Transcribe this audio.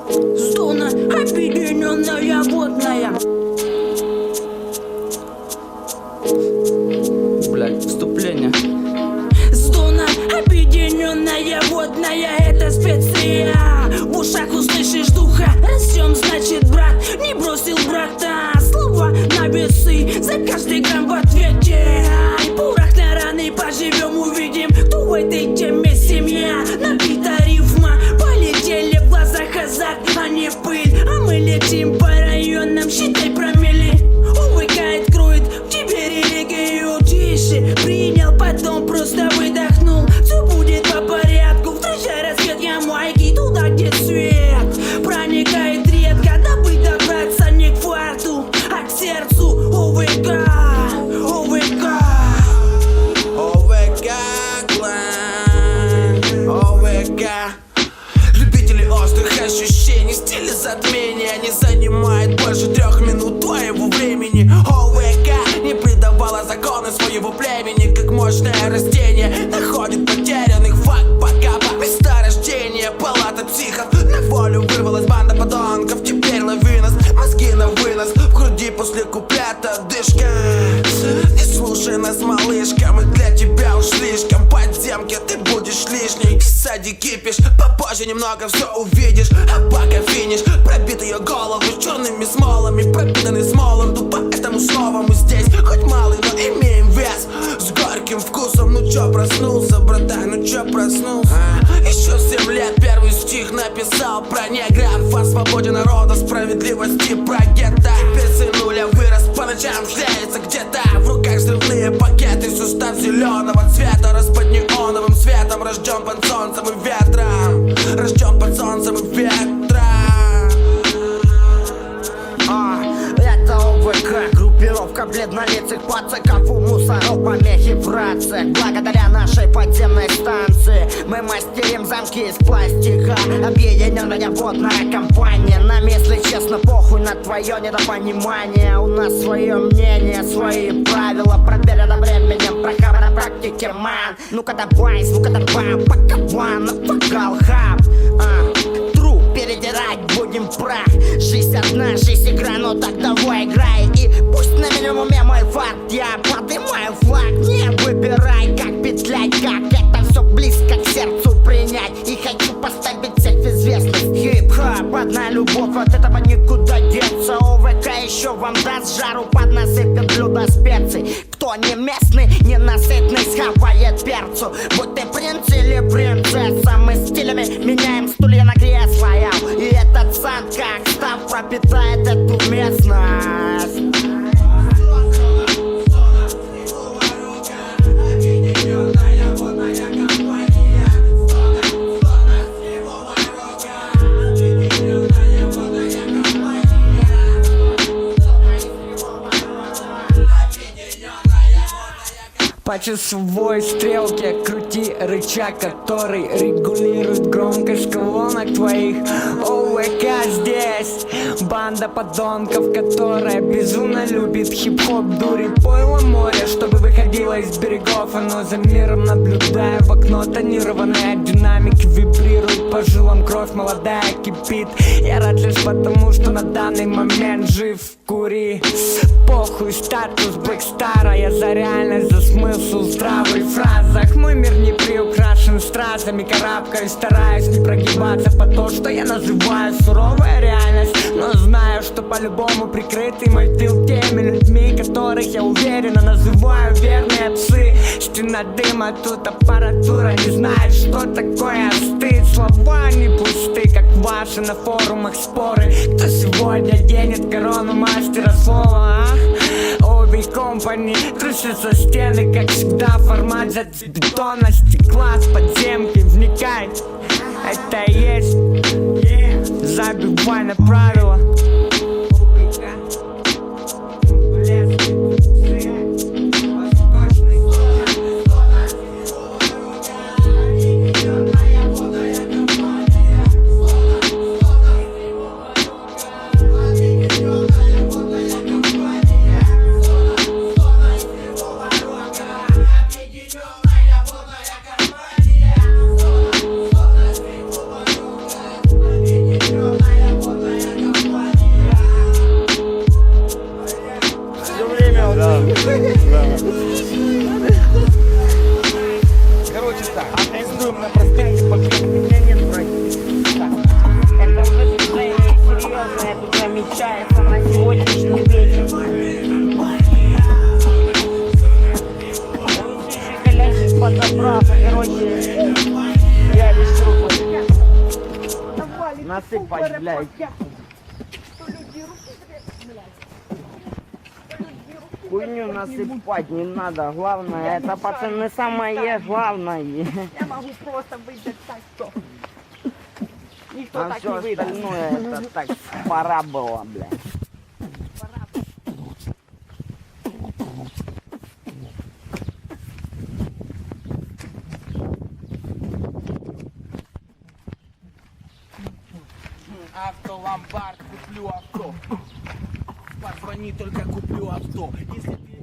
Зона объединенная водная. Блять, вступление. Зона объединенная водная, это специя. В ушах услышишь духа, растем, значит, брат. Не бросил брата, слова на весы, за каждый грамм в ответе. Порох на раны, поживем, увидим, кто в этой теме семья. Набита рифма, полетели в глазах азарт, а не пыль. А мы летим по районам, считай промели. Увыкает, кроет в тебе религию. Тише, принял, потом просто выдохнул. Все будет по порядку, встречай рассвет Ямайки, туда, где свет проникает редко, дабы добраться не к фарту, а к сердцу. ОВК, ОВК, ОВК, клан, ОВК. Любители острых ощущений, стиля затмения не занимает больше 3 минут твоего времени. ОВК не предавала законы своего племени, как мощное растение находит потерянных факт пока места рождения. Палата психов, на волю вырвалась банда подонков. Теперь лови нас, мозги на вынос, в груди после куплета дышка. Не слушай нас, малышка, мы для тебя уж слишком подземки, ты будешь лишней. Сади кипиш, попозже немного все увидишь, а пока финиш. Пробит ее голову черными смолами, пропитанный смолом, поэтому снова мы здесь. Хоть малый, но имеем вес, с горьким вкусом. Ну чё проснулся, братан, ну чё проснулся? Еще 7 лет первый стих написал про негров, о свободе народа, справедливости, про гетто. Теперь сынуля вырос, по ночам шляется где-то, в руках взрывные пакеты, сустав зеленого цвета, распад неоновым светом, рожден под солнцем и ветром, рожден под солнцем и ветром. Это ОВК, группировка бледнолицых пацаков, у мусоров помехи в рациях. Благодаря нашей подземной станции мы мастерим замки из пластика. Объединенная водная компания. Нам, если честно, похуй на твое недопонимание. У нас свое мнение, свои правила, проверено временем, прокабано практике, ман. Ну-ка давай, звука давай, пока на вокал хаб. Передирать будем прах. Жизнь одна, жизнь игра, ну так давай играй. И пусть на минимуме мой фарт, я поднимаю флаг. Не выбирай, как петлять, как это все близко к сердцу принять. И хочу поставить всех в известность. Хип-хоп, одна любовь, от этого никуда деться. ОВК еще вам даст жару, поднасыпет блюдо специй. Кто не местный, ненасытный, схавает перцу. Будь ты принц или принцесса, мы стилями меняем стулья на кресла. И этот сан, как став, пропитает эту местность. По часовой стрелке крути рычаг, который регулирует громкость колонок твоих. ОВК здесь, банда подонков, которая безумно любит хип-хоп, дурит пойло море, чтобы выходило из берегов. Оно за миром наблюдая в окно тонированное, динамики вибрирует по жилам, кровь молодая кипит. Я рад лишь потому, что на данный момент жив. Кури, похуй статус Блэкстара, я за реальность, за смысл в здравых фразах. Мой мир не приукрашен стразами, карабкаюсь, стараюсь не прогибаться по то, что я называю суровая реальность. Но знаю, что по-любому прикрытый мой тыл теми людьми, которых я уверенно называю верные псы. Стена дыма, тут аппаратура не знает, что такое стыд. Слова не пусты, как ваши на форумах споры. Кто сегодня денет корону мастера слова, Ови Компани трусятся стены, как всегда. Формат взят с бетона, стекла, с подземки. Вникай, это и есть. Забивай на правила. Объединенная насыпать, блядь. Хуйню насыпать не надо, главное, это, пацаны, самое главное. Я могу просто выдать так, что никто А так все не выдаст. остальное, это так пора было, блядь. Автоломбард, куплю авто. Позвони, только куплю авто. Если ты